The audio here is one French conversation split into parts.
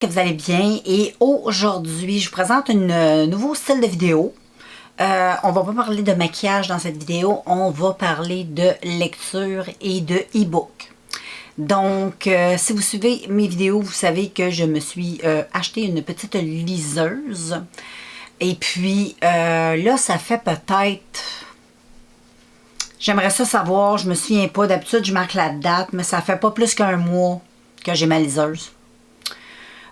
Que vous allez bien et aujourd'hui je vous présente un nouveau style de vidéo. On va pas parler de maquillage dans cette vidéo, on va parler de lecture et de e-book. Donc si vous suivez mes vidéos, vous savez que je me suis acheté une petite liseuse et puis là ça fait peut-être, j'aimerais ça savoir, je me souviens pas, d'habitude je marque la date, mais ça fait pas plus qu'un mois que j'ai ma liseuse.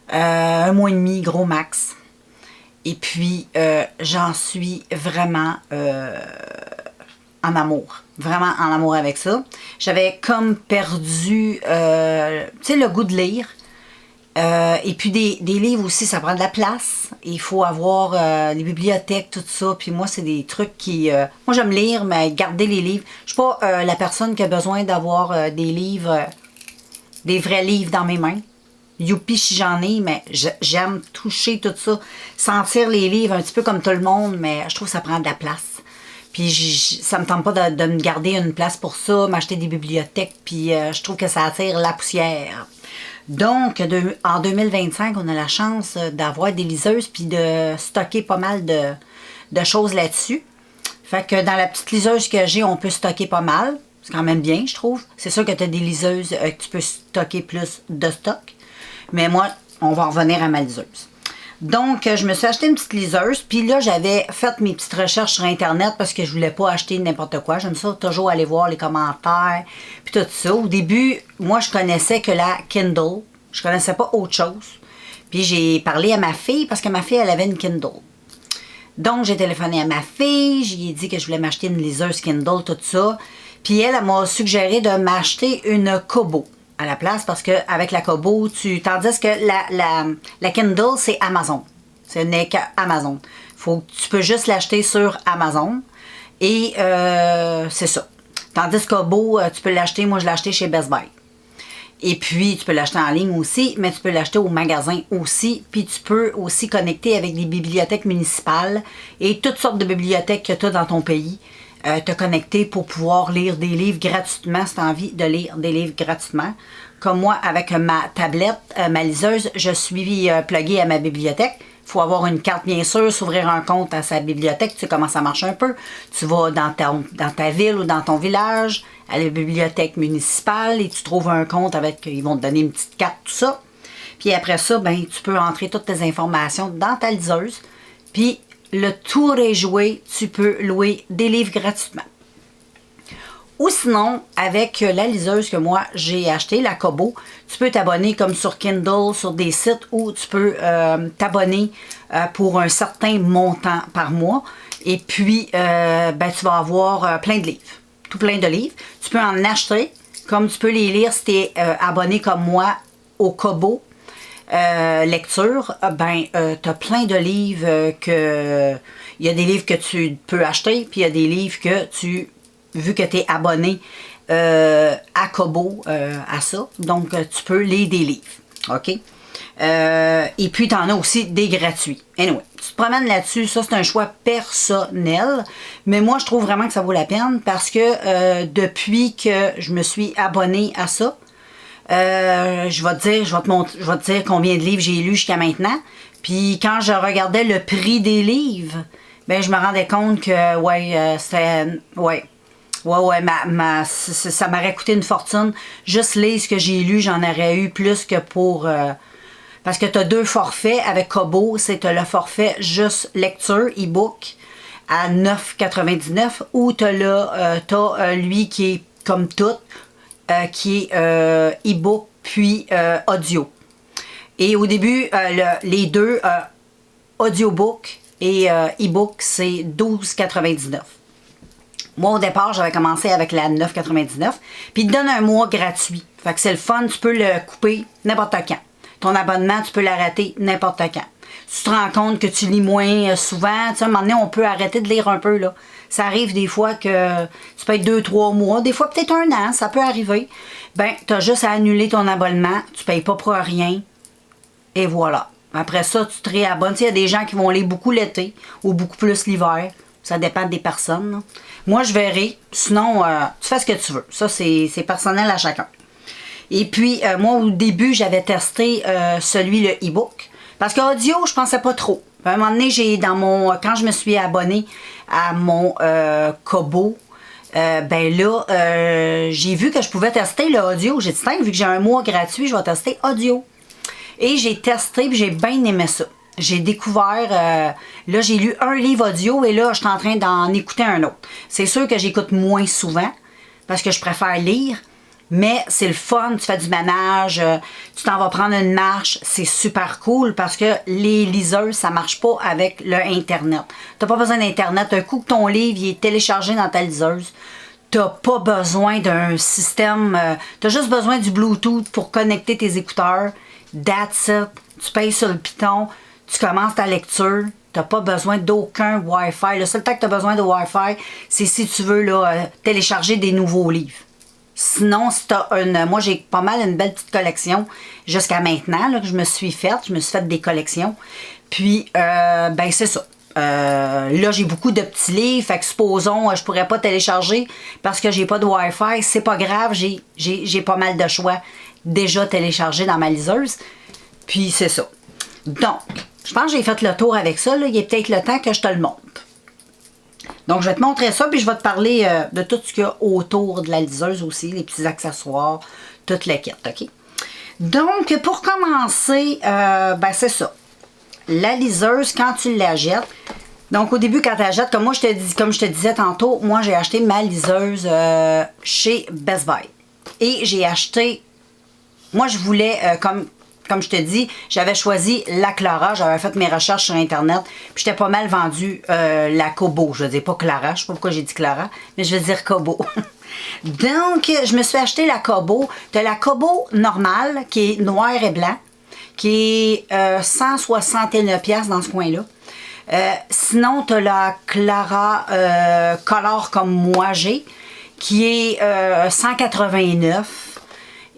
Un mois et demi, gros max. Et puis, j'en suis vraiment en amour. Vraiment en amour avec ça. J'avais comme perdu, tu sais, le goût de lire. Et puis, des livres aussi, ça prend de la place. Il faut avoir les bibliothèques, tout ça. Puis moi, c'est des trucs qui... moi, j'aime lire, mais garder les livres. Je suis pas la personne qui a besoin d'avoir des livres, des vrais livres dans mes mains. Youpi si j'en ai, mais j'aime toucher tout ça, sentir les livres un petit peu comme tout le monde, mais je trouve que ça prend de la place. Puis ça me tente pas de me garder une place pour ça, m'acheter des bibliothèques, puis je trouve que ça attire la poussière. Donc, en 2025, on a la chance d'avoir des liseuses, puis de stocker pas mal de choses là-dessus. Fait que dans la petite liseuse que j'ai, on peut stocker pas mal. C'est quand même bien, je trouve. C'est sûr que tu as des liseuses que tu peux stocker plus de stock. Mais moi, on va en revenir à ma liseuse. Donc, je me suis acheté une petite liseuse. Puis là, j'avais fait mes petites recherches sur Internet parce que je voulais pas acheter n'importe quoi. J'aime ça toujours aller voir les commentaires. Puis tout ça. Au début, moi, je connaissais que la Kindle. Je connaissais pas autre chose. Puis j'ai parlé à ma fille parce que ma fille, elle avait une Kindle. Donc, j'ai téléphoné à ma fille. J'ai dit que je voulais m'acheter une liseuse Kindle, tout ça. Puis elle m'a suggéré de m'acheter une Kobo à la place parce qu'avec la Kobo, tandis que la Kindle, c'est Amazon. Ce n'est qu'Amazon. Tu peux juste l'acheter sur Amazon et c'est ça. Tandis que Kobo, tu peux l'acheter, moi je l'ai acheté chez Best Buy. Et puis, tu peux l'acheter en ligne aussi, mais tu peux l'acheter au magasin aussi. Puis, tu peux aussi connecter avec des bibliothèques municipales et toutes sortes de bibliothèques que tu as dans ton pays. Te connecter pour pouvoir lire des livres gratuitement si tu as envie de lire des livres gratuitement. Comme moi, avec ma tablette, ma liseuse, je suis pluguée à ma bibliothèque. Il faut avoir une carte, bien sûr, s'ouvrir un compte à sa bibliothèque. Tu sais comment ça marche un peu. Tu vas dans ta ville ou dans ton village, à la bibliothèque municipale, et tu trouves un compte avec, ils vont te donner une petite carte, tout ça. Puis après ça, ben, tu peux entrer toutes tes informations dans ta liseuse. Puis, le tour est joué, tu peux louer des livres gratuitement. Ou sinon, avec la liseuse que moi j'ai achetée, la Kobo, tu peux t'abonner comme sur Kindle, sur des sites où tu peux t'abonner pour un certain montant par mois. Et puis, ben, tu vas avoir plein de livres, tout plein de livres. Tu peux en acheter, comme tu peux les lire si tu es abonné comme moi au Kobo. Lecture, ben, tu as plein de livres il y a des livres que tu peux acheter, puis il y a des livres que vu que tu es abonné à Kobo, à ça, donc tu peux lire des livres, ok? Et puis, tu en as aussi des gratuits. Anyway, tu te promènes là-dessus, ça c'est un choix personnel, mais moi je trouve vraiment que ça vaut la peine parce que depuis que je me suis abonnée à ça, je vais te dire combien de livres j'ai lus jusqu'à maintenant. Puis quand je regardais le prix des livres, ben je me rendais compte que ça m'aurait coûté une fortune. Juste lire ce que j'ai lu, j'en aurais eu plus que pour parce que tu as deux forfaits avec Kobo, c'est le forfait juste lecture, e-book à 9,99 ou tu as lui qui est comme tout. Qui est e-book puis audio. Et au début, les deux, audiobook et e-book, c'est 12,99. Moi, au départ, j'avais commencé avec la 9,99. Puis, il te donne un mois gratuit. Fait que c'est le fun, tu peux le couper n'importe quand. Ton abonnement, tu peux l'arrêter n'importe quand. Tu te rends compte que tu lis moins souvent. Tu sais, à un moment donné, on peut arrêter de lire un peu, là. Ça arrive des fois que tu peux être 2-3 mois, des fois peut-être 1 an, ça peut arriver. Ben, tu as juste à annuler ton abonnement, tu ne payes pas pour rien, et voilà. Après ça, tu te réabonnes. Il y a des gens qui vont lire beaucoup l'été ou beaucoup plus l'hiver. Ça dépend des personnes, là. Moi, je verrai. Sinon, tu fais ce que tu veux. Ça, c'est personnel à chacun. Et puis, moi, au début, j'avais testé celui, le e-book. Parce qu'audio, je pensais pas trop. À un moment donné, quand je me suis abonnée à mon Kobo, ben là, j'ai vu que je pouvais tester l'audio. J'ai dit, tiens, vu que j'ai un mois gratuit, je vais tester audio. Et j'ai testé, puis j'ai bien aimé ça. J'ai découvert, là, j'ai lu un livre audio et là, je suis en train d'en écouter un autre. C'est sûr que j'écoute moins souvent parce que je préfère lire. Mais c'est le fun, tu fais du ménage, tu t'en vas prendre une marche, c'est super cool parce que les liseuses, ça marche pas avec le Internet. T'as pas besoin d'Internet, un coup que ton livre il est téléchargé dans ta liseuse, t'as pas besoin d'un système, t'as juste besoin du Bluetooth pour connecter tes écouteurs, that's it, tu payes sur le piton, tu commences ta lecture, t'as pas besoin d'aucun Wi-Fi. Le seul temps que t'as besoin de Wi-Fi, c'est si tu veux là, télécharger des nouveaux livres. Sinon, si t'as moi j'ai pas mal une belle petite collection jusqu'à maintenant là, que je me suis fait des collections. Puis ben c'est ça. Là j'ai beaucoup de petits livres, fait que supposons je pourrais pas télécharger parce que j'ai pas de Wi-Fi, c'est pas grave, j'ai pas mal de choix déjà téléchargés dans ma liseuse. Puis c'est ça. Donc, je pense que j'ai fait le tour avec ça, là. Il est peut-être le temps que je te le montre. Donc, je vais te montrer ça, puis je vais te parler de tout ce qu'il y a autour de la liseuse aussi, les petits accessoires, toute la kit, OK? Donc, pour commencer, ben c'est ça. La liseuse, quand tu la jettes, donc au début, quand tu la jettes, comme je te disais tantôt, moi, j'ai acheté ma liseuse chez Best Buy. Et j'ai acheté, moi, je voulais, comme je te dis, j'avais choisi la Clara, j'avais fait mes recherches sur Internet, puis j'étais pas mal vendu la Kobo. Je veux dire pas Clara, je sais pas pourquoi j'ai dit Clara, mais je veux dire Kobo. Donc, je me suis acheté la Kobo. Tu as la Kobo normale, qui est noir et blanc, qui est 169$ dans ce coin-là. Sinon, tu as la Clara Color comme moi j'ai, qui est 189$.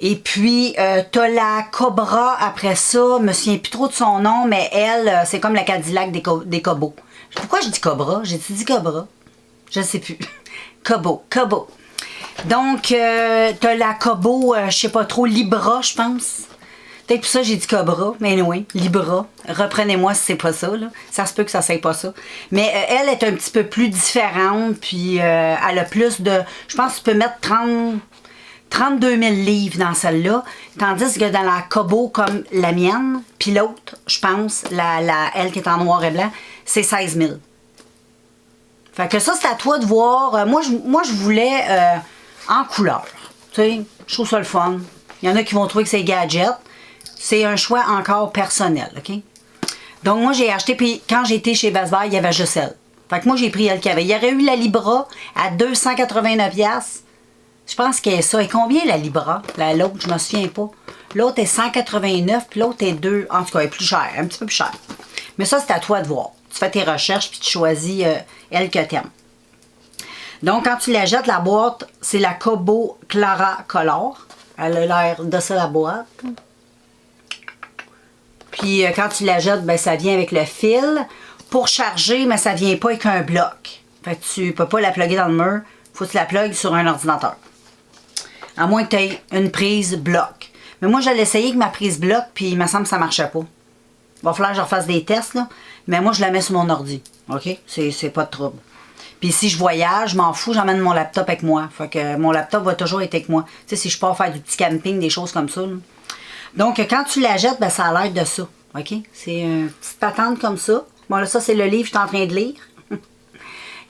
Et puis, t'as la Cobra après ça, je me souviens plus trop de son nom, mais elle, c'est comme la Cadillac des Cobos. Pourquoi je dis Cobra? J'ai-tu dit Cobra? Je sais plus. Kobo. Donc, t'as la Kobo, je sais pas trop, Libra, je pense. Peut-être pour ça j'ai dit Cobra, mais oui, Libra. Reprenez-moi si c'est pas ça, là. Ça se peut que ça soit pas ça. Mais elle est un petit peu plus différente, puis elle a plus de... Je pense que tu peux mettre 32 000 livres dans celle-là, tandis que dans la Kobo comme la mienne, puis l'autre, je pense, elle qui est en noir et blanc, c'est 16 000. Fait que ça, c'est à toi de voir. Moi, je voulais en couleur. Tu sais, je trouve ça le fun. Il y en a qui vont trouver que c'est gadget. C'est un choix encore personnel, OK? Donc, moi, j'ai acheté, puis quand j'étais chez Best Buy, il y avait juste elle. Fait que moi, j'ai pris elle qu'il y avait. Il y aurait eu la Libra à 289$. Je pense qu'elle est ça. Et combien la Libra? L'autre, je me souviens pas. L'autre est 189, puis l'autre est 2. En tout cas, elle est plus chère, un petit peu plus chère. Mais ça, c'est à toi de voir. Tu fais tes recherches, puis tu choisis elle que t'aimes. Donc, quand tu la jettes, la boîte, c'est la Kobo Clara Color. Elle a l'air de ça, la boîte. Puis, quand tu la jettes, ben, ça vient avec le fil. Pour charger, mais ça vient pas avec un bloc. Fait que tu peux pas la plugger dans le mur. Faut que tu la plugues sur un ordinateur. À moins que tu aies une prise bloc. Mais moi, j'allais essayer avec ma prise bloc, puis il me semble que ça marchait pas. Il va falloir que je refasse des tests, là. Mais moi, je la mets sur mon ordi. OK? C'est pas de trouble. Puis si je voyage, je m'en fous, j'emmène mon laptop avec moi. Fait que mon laptop va toujours être avec moi. Tu sais, si je pars faire du petit camping, des choses comme ça. Là. Donc, quand tu la jettes, ben, ça a l'air de ça. OK? C'est une petite patente comme ça. Bon, là, ça, c'est le livre que je suis en train de lire.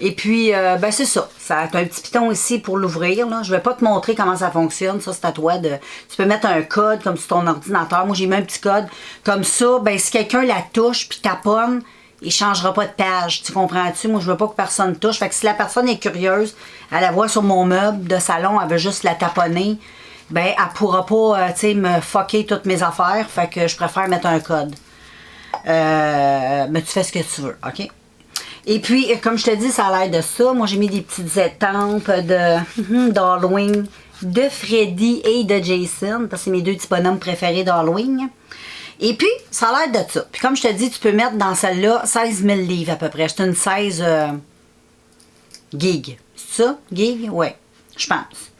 Et puis, ben c'est ça. Ça a un petit piton ici pour l'ouvrir. Je ne vais pas te montrer comment ça fonctionne. Ça, c'est à toi de... Tu peux mettre un code comme sur ton ordinateur. Moi, j'ai mis un petit code. Comme ça, ben si quelqu'un la touche puis taponne, il ne changera pas de page. Tu comprends-tu? Moi, je veux pas que personne touche. Fait que si la personne est curieuse, elle la voit sur mon meuble de salon, elle veut juste la taponner, ben elle pourra pas, tu sais, me fucker toutes mes affaires. Fait que je préfère mettre un code. Mais tu fais ce que tu veux, OK? Et puis, comme je te dis, ça a l'air de ça. Moi, j'ai mis des petites étampes d'Halloween de Freddy et de Jason, parce que c'est mes deux petits bonhommes préférés d'Halloween. Et puis, ça a l'air de ça. Puis comme je te dis, tu peux mettre dans celle-là 16 000 livres à peu près. C'est une 16 gig. C'est ça? Gig? Ouais, je pense.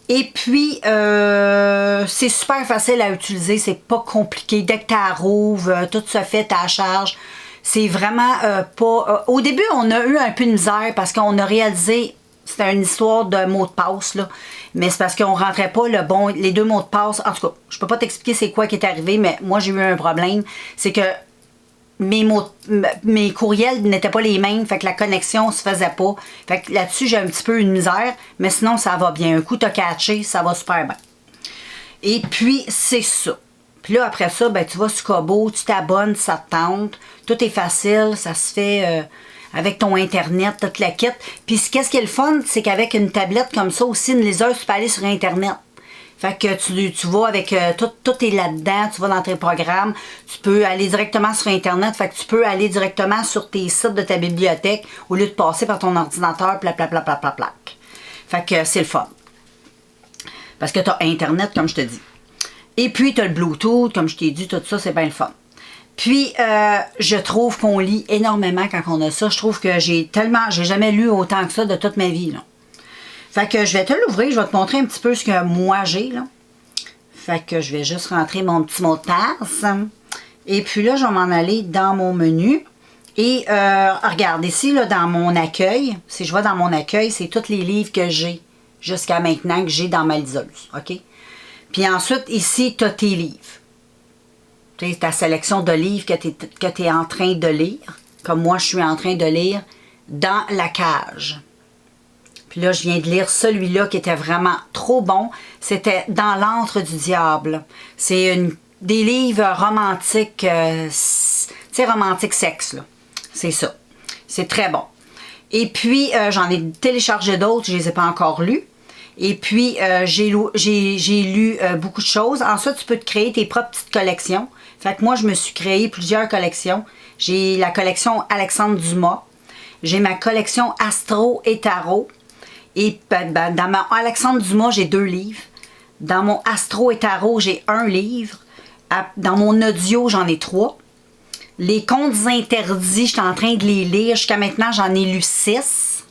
Et puis, c'est super facile à utiliser, c'est pas compliqué. Dès que tu rouvres, tout se fait à charge. C'est vraiment pas... au début, on a eu un peu de misère parce qu'on a réalisé, c'était une histoire de mot de passe, là. Mais c'est parce qu'on rentrait pas les deux mots de passe. En tout cas, je peux pas t'expliquer c'est quoi qui est arrivé, mais moi, j'ai eu un problème. C'est que mes courriels n'étaient pas les mêmes, fait que la connexion se faisait pas. Fait que là-dessus, j'ai un petit peu une misère, mais sinon, ça va bien. Un coup, t'as catché, ça va super bien. Et puis, c'est ça. Puis là, après ça, ben, tu vas sur Kobo, tu t'abonnes, ça te tente. Tout est facile, ça se fait avec ton Internet, toute la kit. Puis, qu'est-ce qui est le fun, c'est qu'avec une tablette comme ça aussi, une liseuse, tu peux aller sur Internet. Fait que tu vas avec... tout est là-dedans, tu vas dans tes programmes, tu peux aller directement sur Internet, fait que tu peux aller directement sur tes sites de ta bibliothèque au lieu de passer par ton ordinateur, plac. Fait que c'est le fun. Parce que tu as Internet, comme je te dis. Et puis, tu as le Bluetooth, comme je t'ai dit, tout ça, c'est bien le fun. Puis, je trouve qu'on lit énormément quand on a ça. Je trouve que j'ai jamais lu autant que ça de toute ma vie, là. Fait que je vais te l'ouvrir, je vais te montrer un petit peu ce que moi j'ai, là. Fait que je vais juste rentrer mon petit mot de passe. Et puis là, je vais m'en aller dans mon menu. Et regarde, ici, là, dans mon accueil, si je vais dans mon accueil, c'est tous les livres que j'ai jusqu'à maintenant que j'ai dans ma liseuse, OK? Puis ensuite, ici, tu as tes livres. Tu sais, ta sélection de livres que tu es en train de lire, comme moi, je suis en train de lire, dans la cage. Puis là, je viens de lire celui-là qui était vraiment trop bon. C'était Dans l'antre du diable. C'est des livres romantiques, tu sais, romantique sexe, là. C'est ça. C'est très bon. Et puis, j'en ai téléchargé d'autres, je ne les ai pas encore lus. Et puis, j'ai lu beaucoup de choses. Ensuite, tu peux te créer tes propres petites collections. Fait que moi, je me suis créé plusieurs collections. J'ai la collection Alexandre Dumas. J'ai ma collection Astro et Tarot. Et dans mon Alexandre Dumas, j'ai 2 livres. Dans mon Astro et Tarot, j'ai 1 livre. Dans mon audio, j'en ai 3. Les contes interdits, je suis en train de les lire. Jusqu'à maintenant, j'en ai lu 6.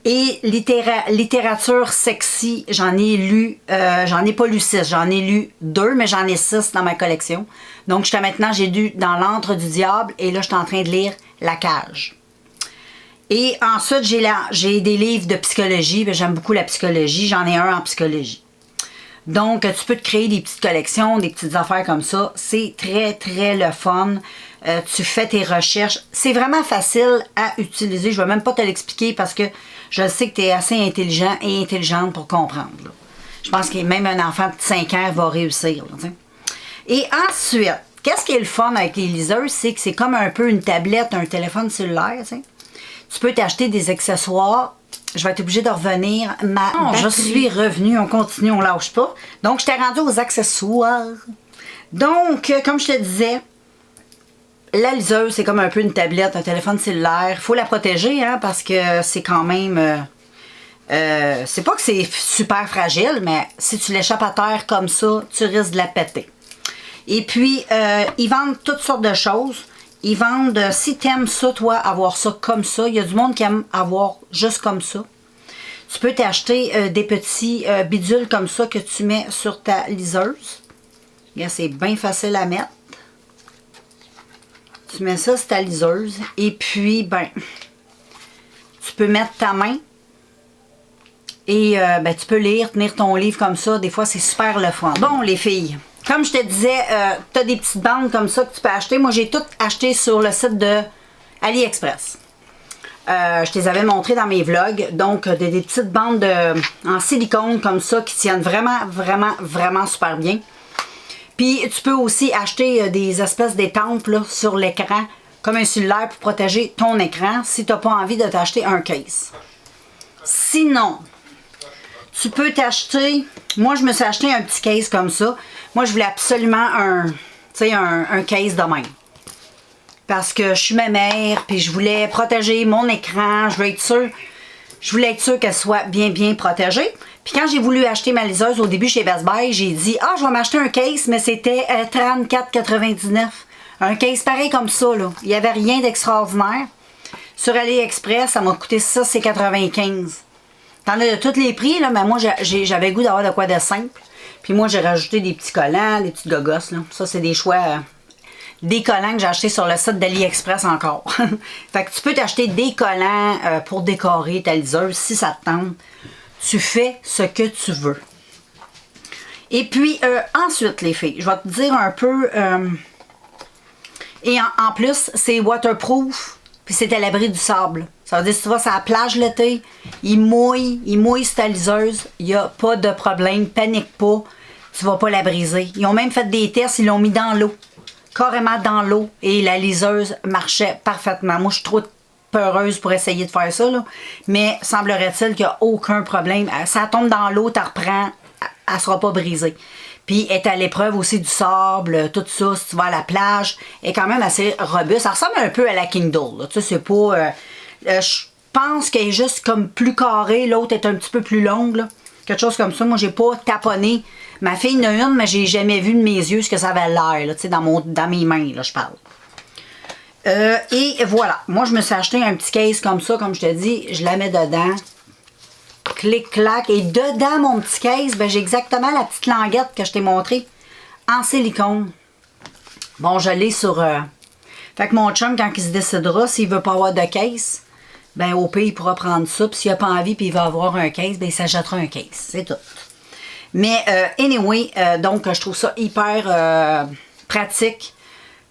Et littérature sexy, j'en ai pas lu 6. J'en ai lu 2, mais j'en ai 6 dans ma collection. Donc, jusqu'à maintenant, j'ai lu Dans l'antre du diable. Et là, je suis en train de lire La cage. Et ensuite, j'ai des livres de psychologie. J'aime beaucoup la psychologie. J'en ai un en psychologie. Donc, tu peux te créer des petites collections, des petites affaires comme ça. C'est très, très le fun. Tu fais tes recherches. C'est vraiment facile à utiliser. Je ne vais même pas te l'expliquer parce que je sais que tu es assez intelligent et intelligente pour comprendre, là. Je pense que même un enfant de 5 ans va réussir, là, et ensuite, qu'est-ce qui est le fun avec les liseuses? C'est que c'est comme un peu une tablette, un téléphone cellulaire, t'sais. Tu peux t'acheter des accessoires. Je vais être obligée de revenir. Je suis revenue. On continue, on lâche pas. Donc, je t'ai rendu aux accessoires. Donc, comme je te disais, la liseuse, c'est comme un peu une tablette, un téléphone cellulaire. Il faut la protéger, hein, parce que c'est quand même... c'est pas que c'est super fragile, mais si tu l'échappes à terre comme ça, tu risques de la péter. Et puis, ils vendent toutes sortes de choses. Ils vendent, si tu aimes ça, toi, avoir ça comme ça, il y a du monde qui aime avoir juste comme ça. Tu peux t'acheter des petits bidules comme ça que tu mets sur ta liseuse. C'est bien facile à mettre. Tu mets ça sur ta liseuse. Et puis, ben, tu peux mettre ta main. Et ben, tu peux lire, tenir ton livre comme ça. Des fois, c'est super le fun. Bon, les filles. Comme je te disais, tu as des petites bandes comme ça que tu peux acheter. Moi, j'ai tout acheté sur le site de AliExpress. Je te les avais montré dans mes vlogs. Donc, des petites bandes en silicone comme ça qui tiennent vraiment, vraiment, vraiment super bien. Puis, tu peux aussi acheter des espèces d'étampes là, sur l'écran, comme un cellulaire pour protéger ton écran si tu n'as pas envie de t'acheter un case. Sinon, tu peux t'acheter... Moi, je me suis acheté un petit case comme ça. Moi, je voulais absolument un case de même. Parce que je suis ma mère, puis je voulais protéger mon écran. Je voulais être sûre qu'elle soit bien, bien protégée. Puis quand j'ai voulu acheter ma liseuse au début chez Best Buy, j'ai dit « Ah, je vais m'acheter un case, mais c'était 34,99 ». Un case pareil comme ça, là. Il n'y avait rien d'extraordinaire. Sur AliExpress, ça m'a coûté ça, c'est 95. T'en as de tous les prix, là, mais moi, j'avais le goût d'avoir de quoi de simple. Puis moi, j'ai rajouté des petits collants, des petites gogosses, là. Ça, c'est des choix... des collants que j'ai achetés sur le site d'AliExpress encore. Fait que tu peux t'acheter des collants pour décorer ta liseuse si ça te tente. Tu fais ce que tu veux. Et puis, ensuite, les filles, je vais te dire un peu... et en plus, c'est waterproof, puis c'est à l'abri du sable. Ça veut dire, si tu vas sur la plage l'été, il mouille sur ta liseuse, il n'y a pas de problème, panique pas, tu vas pas la briser. Ils ont même fait des tests, ils l'ont mis dans l'eau, carrément dans l'eau, et la liseuse marchait parfaitement. Moi, je suis trop peureuse pour essayer de faire ça, là. Mais semblerait-il qu'il n'y a aucun problème. Ça tombe dans l'eau, tu reprends, elle ne sera pas brisée. Puis elle est à l'épreuve aussi du sable, tout ça, si tu vas à la plage, elle est quand même assez robuste. Ça ressemble un peu à la Kindle, tu sais, c'est pas... je pense qu'elle est juste comme plus carrée, l'autre est un petit peu plus longue, là. Quelque chose comme ça. Moi, j'ai pas taponné. Ma fille en a une, mais j'ai jamais vu de mes yeux ce que ça avait l'air, là, tu sais, dans mes mains, là, je parle. Et voilà. Moi, je me suis acheté un petit case comme ça, comme je te dis, je la mets dedans. Clic-clac. Et dedans mon petit case, ben, j'ai exactement la petite languette que je t'ai montrée en silicone. Bon, je l'ai sur... Fait que mon chum, quand il se décidera, s'il veut pas avoir de case, ben au pire, il pourra prendre ça. Puis s'il n'a pas envie puis il va avoir un case, ben il s'achètera un case. C'est tout. Mais anyway, donc je trouve ça hyper pratique,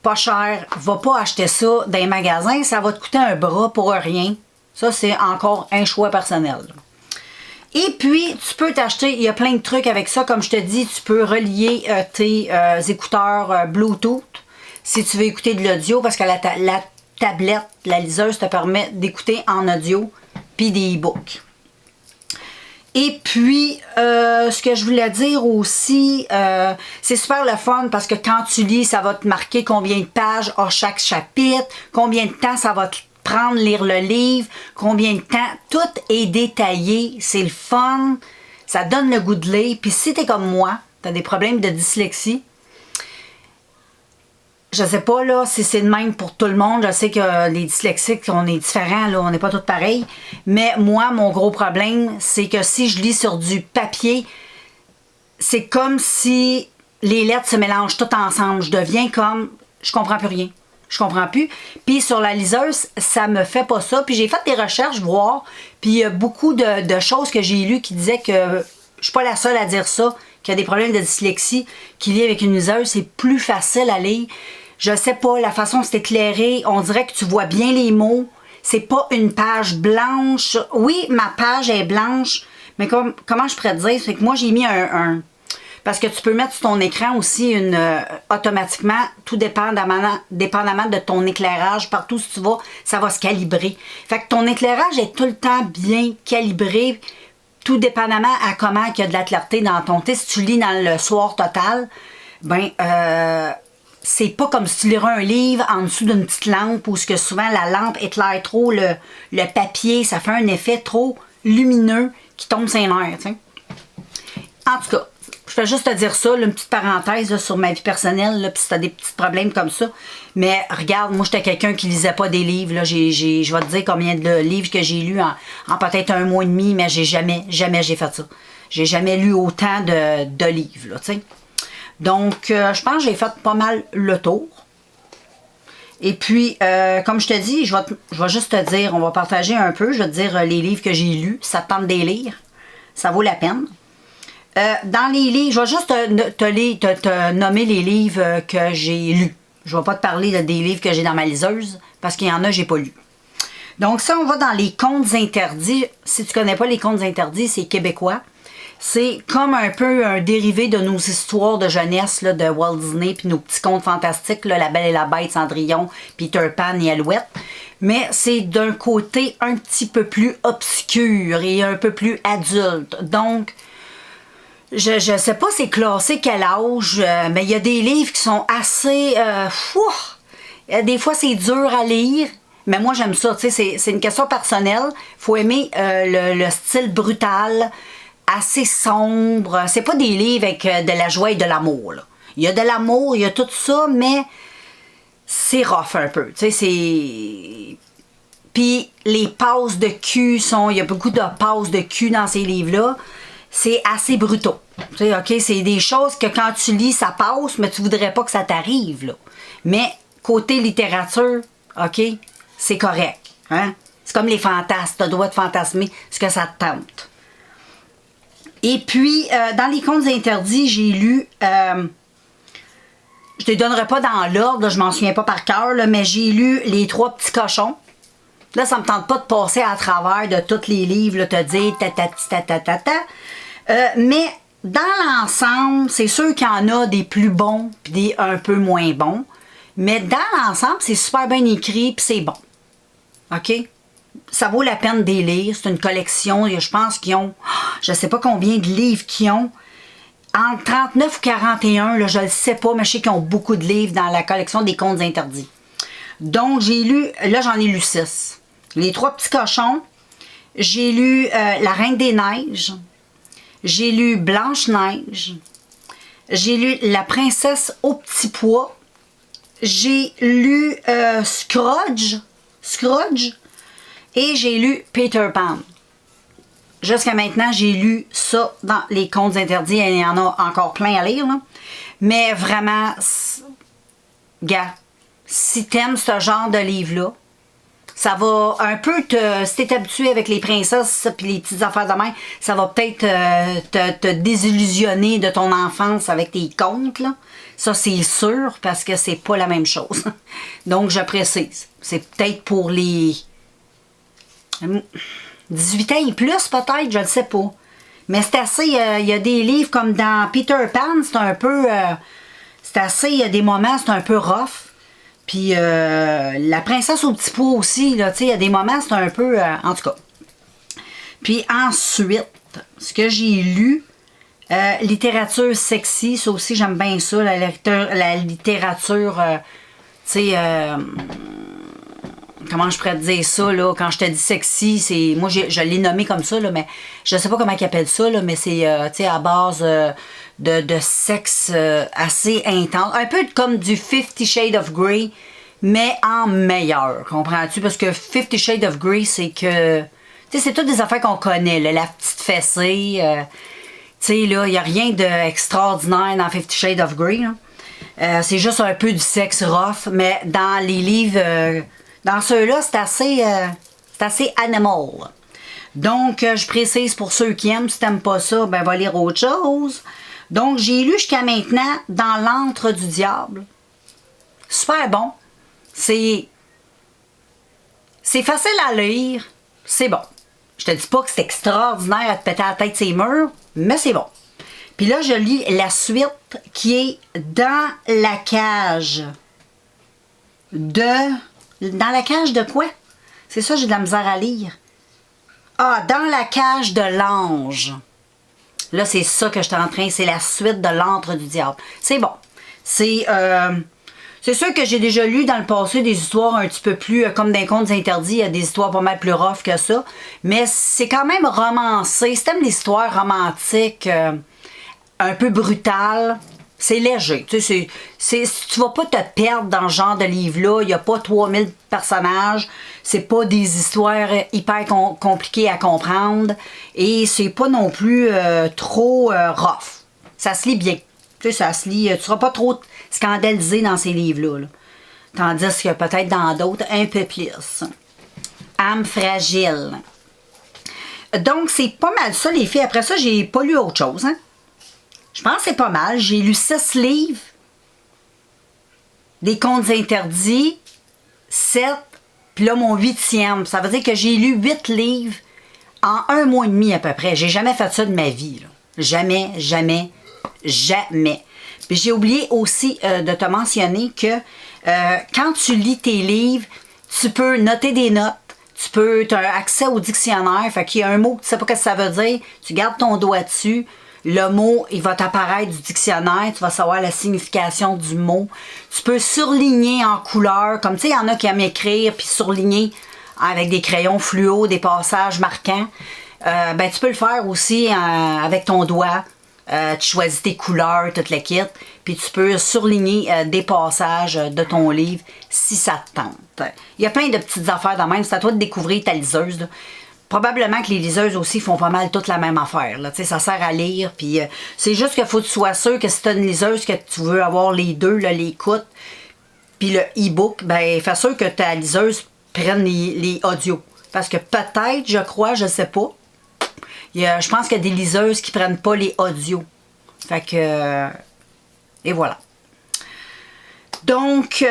pas cher. Va pas acheter ça dans les magasins, ça va te coûter un bras pour rien. Ça, c'est encore un choix personnel. Et puis, tu peux t'acheter, il y a plein de trucs avec ça. Comme je te dis, tu peux relier tes écouteurs Bluetooth si tu veux écouter de l'audio, parce que la tablette, la liseuse te permet d'écouter en audio, puis des e-books. Et puis, ce que je voulais dire aussi, c'est super le fun parce que quand tu lis, ça va te marquer combien de pages a chaque chapitre, combien de temps ça va te prendre lire le livre, combien de temps, tout est détaillé, c'est le fun, ça donne le goût de lire. Puis si t'es comme moi, t'as des problèmes de dyslexie, je sais pas là si c'est de même pour tout le monde, je sais que les dyslexiques, on est différents, là, on n'est pas tous pareils, mais moi, mon gros problème, c'est que si je lis sur du papier, c'est comme si les lettres se mélangent toutes ensemble, je deviens comme, je comprends plus rien. Je comprends plus. Puis sur la liseuse, ça me fait pas ça. Puis j'ai fait des recherches, voir. Puis il y a beaucoup de choses que j'ai lues qui disaient que je suis pas la seule à dire ça, qu'il y a des problèmes de dyslexie, qui lit avec une liseuse, c'est plus facile à lire. Je sais pas, la façon c'est éclairé, on dirait que tu vois bien les mots. C'est pas une page blanche. Oui, ma page est blanche, mais comment je pourrais te dire? C'est que moi, j'ai mis parce que tu peux mettre sur ton écran aussi automatiquement, tout dépendamment de ton éclairage, partout où tu vas, ça va se calibrer. Fait que ton éclairage est tout le temps bien calibré, tout dépendamment à comment il y a de la clarté dans ton thé. Si tu lis dans le soir total, ben c'est pas comme si tu lirais un livre en dessous d'une petite lampe où ce que souvent la lampe éclaire trop le papier, ça fait un effet trop lumineux qui tombe sur les nerfs, tu sais. En tout cas, je vais juste te dire ça, là, une petite parenthèse là, sur ma vie personnelle, là, puis si tu as des petits problèmes comme ça. Mais regarde, moi, j'étais quelqu'un qui lisait pas des livres. Là. Je vais te dire combien de livres que j'ai lus en peut-être 1 mois et demi, mais j'ai jamais j'ai fait ça. J'ai jamais lu autant de livres, là, tu sais. Donc, je pense que j'ai fait pas mal le tour. Et puis, comme je te dis, je vais juste te dire, on va partager un peu, je vais te dire les livres que j'ai lus. Ça te tente de les lire, ça vaut la peine. Dans les livres, je vais juste te nommer les livres que j'ai lus. Je ne vais pas te parler des livres que j'ai dans ma liseuse, parce qu'il y en a, j'ai pas lu. Donc, ça, on va dans les contes interdits. Si tu connais pas les contes interdits, c'est québécois. C'est comme un peu un dérivé de nos histoires de jeunesse là, de Walt Disney, puis nos petits contes fantastiques, là, La Belle et la Bête, Cendrillon, Peter Pan et Alouette. Mais c'est d'un côté un petit peu plus obscur et un peu plus adulte. Donc, je sais pas c'est classé quel âge, mais il y a des livres qui sont assez... des fois, c'est dur à lire, mais moi, j'aime ça. C'est une question personnelle. Il faut aimer le style brutal, assez sombre. C'est pas des livres avec de la joie et de l'amour. Il y a de l'amour, il y a tout ça, mais c'est rough un peu. C'est... Puis Puis les passes de cul il y a beaucoup de passes de cul dans ces livres-là. C'est assez brutaux. Tu sais, OK, c'est des choses que quand tu lis, ça passe, mais tu voudrais pas que ça t'arrive, là. Mais côté littérature, OK, c'est correct. Hein? C'est comme les fantasmes. Tu as le droit de fantasmer ce que ça te tente. Et puis, dans les contes interdits, j'ai lu... je te les donnerai pas dans l'ordre, je m'en souviens pas par cœur, mais j'ai lu Les Trois Petits Cochons. Là, ça me tente pas de passer à travers de tous les livres, là, te dire mais dans l'ensemble, c'est sûr qu'il y en a des plus bons et des un peu moins bons. Mais dans l'ensemble, c'est super bien écrit puis c'est bon. OK? Ça vaut la peine de les lire. C'est une collection. Je pense qu'ils ont, je sais pas combien de livres qu'ils ont. Entre 39 ou 41, là, je le sais pas, mais je sais qu'ils ont beaucoup de livres dans la collection des contes interdits. Donc, j'ai lu, là, j'en ai lu 6. Les Trois Petits Cochons. J'ai lu La Reine des Neiges. J'ai lu Blanche-Neige. J'ai lu La Princesse au Petit Pois. J'ai lu Scrooge. Et j'ai lu Peter Pan. Jusqu'à maintenant, j'ai lu ça dans les contes interdits. Il y en a encore plein à lire, là. Mais vraiment, gars, si t'aimes ce genre de livre-là, ça va un peu si t'es habitué avec les princesses et les petites affaires de main, ça va peut-être te désillusionner de ton enfance avec tes contes, là. Ça, c'est sûr, parce que c'est pas la même chose. Donc, je précise. C'est peut-être pour les 18 ans et plus, peut-être, je ne sais pas. Mais c'est assez... Il y a des livres comme dans Peter Pan, c'est un peu... c'est assez... Il y a des moments, c'est un peu rough. Puis La Princesse au Petit Pois aussi, là, tu sais, il y a des moments, c'est un peu... en tout cas. Puis ensuite, ce que j'ai lu, littérature sexy, ça aussi, j'aime bien ça, la littérature, tu sais... comment je pourrais te dire ça, là, quand je te dis sexy, c'est... Moi, je l'ai nommé comme ça, là, mais je sais pas comment ils appellent ça, là, mais c'est, tu sais, à base de sexe assez intense. Un peu comme du 50 Shades of Grey, mais en meilleur, comprends-tu? Parce que 50 Shades of Grey, c'est que... Tu sais, c'est toutes des affaires qu'on connaît, là, la petite fessée, tu sais, là, il n'y a rien d'extraordinaire dans 50 Shades of Grey, là. C'est juste un peu du sexe rough, mais dans les livres... dans ceux-là, c'est assez animal. Donc, je précise pour ceux qui aiment, si t'aimes pas ça, ben va lire autre chose. Donc, j'ai lu jusqu'à maintenant Dans l'antre du diable. Super bon. C'est facile à lire. C'est bon. Je te dis pas que c'est extraordinaire à te péter la tête ces murs, mais c'est bon. Puis là, je lis la suite qui est Dans la cage de... Dans la cage de quoi? C'est ça, j'ai de la misère à lire. Ah, Dans la cage de l'ange. Là, c'est ça que je suis en train... C'est la suite de l'antre du diable. C'est bon. C'est sûr que j'ai déjà lu dans le passé des histoires un petit peu plus... comme dans les contes interdits, il y a des histoires pas mal plus rough que ça. Mais c'est quand même romancé. Si t'aimes l'histoire romantique, un peu brutale... C'est léger. Tu sais, tu vas pas te perdre dans ce genre de livre-là. Il n'y a pas 3000 personnages. C'est pas des histoires hyper compliquées à comprendre. Et c'est pas non plus trop rough. Ça se lit bien. Tu sais, ça se lit... Tu seras pas trop scandalisé dans ces livres-là. Là. Tandis que peut-être dans d'autres, un peu plus. Âme fragile. Donc, c'est pas mal ça, les filles. Après ça, j'ai pas lu autre chose, hein. Je pense que c'est pas mal. J'ai lu 6 livres, des contes interdits, 7, puis là, mon 8e. Ça veut dire que j'ai lu 8 livres en 1 mois et demi à peu près. J'ai jamais fait ça de ma vie, là. Jamais, jamais, jamais. Puis j'ai oublié aussi de te mentionner que quand tu lis tes livres, tu peux noter des notes. Tu as accès au dictionnaire. Fait qu'il y a un mot que tu sais pas ce que ça veut dire. Tu gardes ton doigt dessus. Le mot, il va t'apparaître du dictionnaire, tu vas savoir la signification du mot. Tu peux surligner en couleur, comme tu sais, il y en a qui aiment écrire, puis surligner avec des crayons fluo, des passages marquants. Ben, tu peux le faire aussi avec ton doigt. Tu choisis tes couleurs, toute la kit, puis tu peux surligner des passages de ton livre si ça te tente. Il y a plein de petites affaires dans même. C'est à toi de découvrir ta liseuse, là. Probablement que les liseuses aussi font pas mal toutes la même affaire. Là. Ça sert à lire. Puis c'est juste qu'il faut que tu sois sûr que si tu as une liseuse, que tu veux avoir les deux, là, l'écoute, puis le e-book, ben fais sûr que ta liseuse prenne les audios. Parce que peut-être, je crois, je sais pas, je pense qu'il y a des liseuses qui prennent pas les audios. Fait que... et voilà. Donc,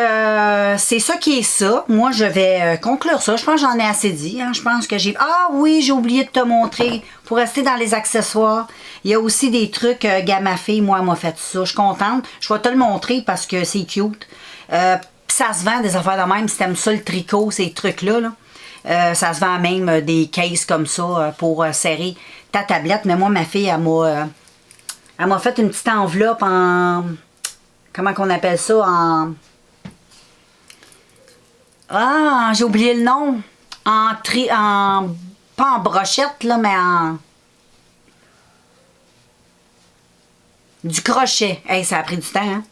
c'est ça qui est ça. Moi, je vais conclure ça. Je pense que j'en ai assez dit. Hein. Je pense que j'ai... Ah oui, j'ai oublié de te montrer. Pour rester dans les accessoires, il y a aussi des trucs Gamma Fille. Moi, elle m'a fait ça. Je suis contente. Je vais te le montrer parce que c'est cute. Ça se vend des affaires de même. Si t'aimes ça, le tricot, ces trucs-là, là. Ça se vend même des cases comme ça pour serrer ta tablette. Mais moi, ma fille, elle m'a fait une petite enveloppe en... Comment qu'on appelle ça? Ah, j'ai oublié le nom. Pas en brochette, là, mais du crochet. Hey, ça a pris du temps, hein?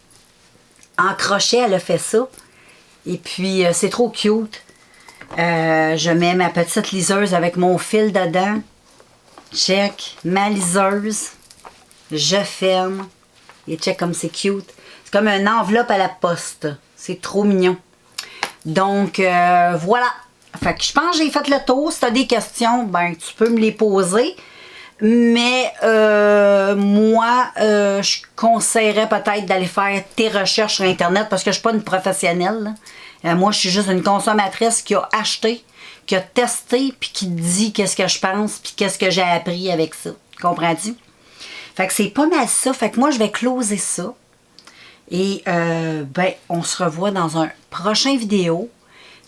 En crochet, elle a fait ça. Et puis, c'est trop cute. Je mets ma petite liseuse avec mon fil dedans. Check. Ma liseuse. Je ferme. Et check comme c'est cute. C'est comme une enveloppe à la poste. C'est trop mignon. Donc, voilà. Fait que je pense que j'ai fait le tour. Si tu as des questions, ben tu peux me les poser. Mais moi, je conseillerais peut-être d'aller faire tes recherches sur Internet parce que je ne suis pas une professionnelle. Moi, je suis juste une consommatrice qui a acheté, qui a testé, puis qui dit qu'est-ce que je pense, puis qu'est-ce que j'ai appris avec ça. Comprends-tu? Fait que c'est pas mal ça. Fait que moi, je vais closer ça. Et ben, on se revoit dans un prochain vidéo.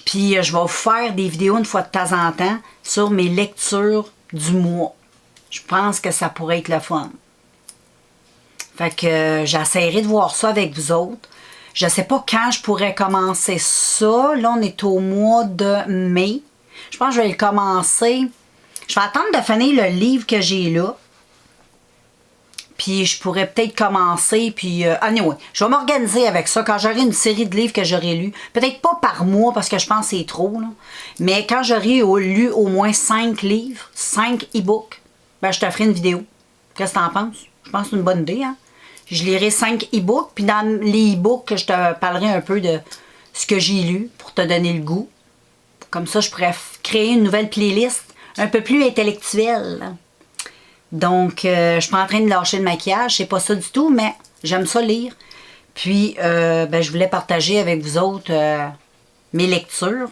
Puis je vais vous faire des vidéos une fois de temps en temps sur mes lectures du mois. Je pense que ça pourrait être le fun. Fait que j'essaierai de voir ça avec vous autres. Je sais pas quand je pourrais commencer ça. Là, on est au mois de mai. Je pense que je vais le commencer. Je vais attendre de finir le livre que j'ai là. Puis je pourrais peut-être commencer, puis anyway, je vais m'organiser avec ça quand j'aurai une série de livres que j'aurai lus. Peut-être pas par mois parce que je pense que c'est trop, là. Mais quand j'aurai lu au moins 5 livres, 5 e-books, ben je te ferai une vidéo. Qu'est-ce que t'en penses? Je pense que c'est une bonne idée, hein? Je lirai 5 e-books, puis dans les e-books, je te parlerai un peu de ce que j'ai lu pour te donner le goût. Comme ça, je pourrais créer une nouvelle playlist un peu plus intellectuelle, là. Donc, je suis pas en train de lâcher le maquillage, c'est pas ça du tout, mais j'aime ça lire. Puis, ben, je voulais partager avec vous autres mes lectures.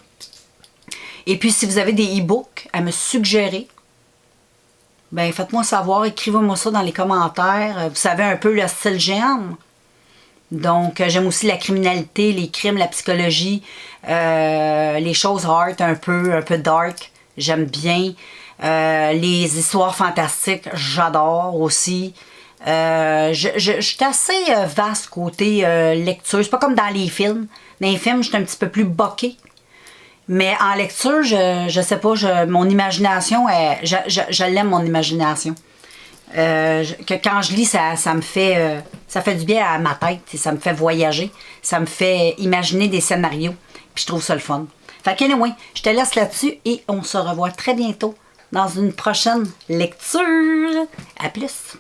Et puis, si vous avez des e-books à me suggérer, ben faites-moi savoir, écrivez-moi ça dans les commentaires. Vous savez un peu le style que j'aime. Donc, j'aime aussi la criminalité, les crimes, la psychologie, les choses hard, un peu dark. J'aime bien. Les histoires fantastiques, j'adore aussi. Je suis assez vaste côté lecture. C'est pas comme dans les films. Dans les films, je suis un petit peu plus boquée. Mais en lecture, je sais pas, mon imagination, je l'aime, mon imagination. Que quand je lis, ça me fait du bien à ma tête. Ça me fait voyager. Ça me fait imaginer des scénarios. Puis je trouve ça le fun. Fait que anyway, je te laisse là-dessus et on se revoit très bientôt dans une prochaine lecture. À plus!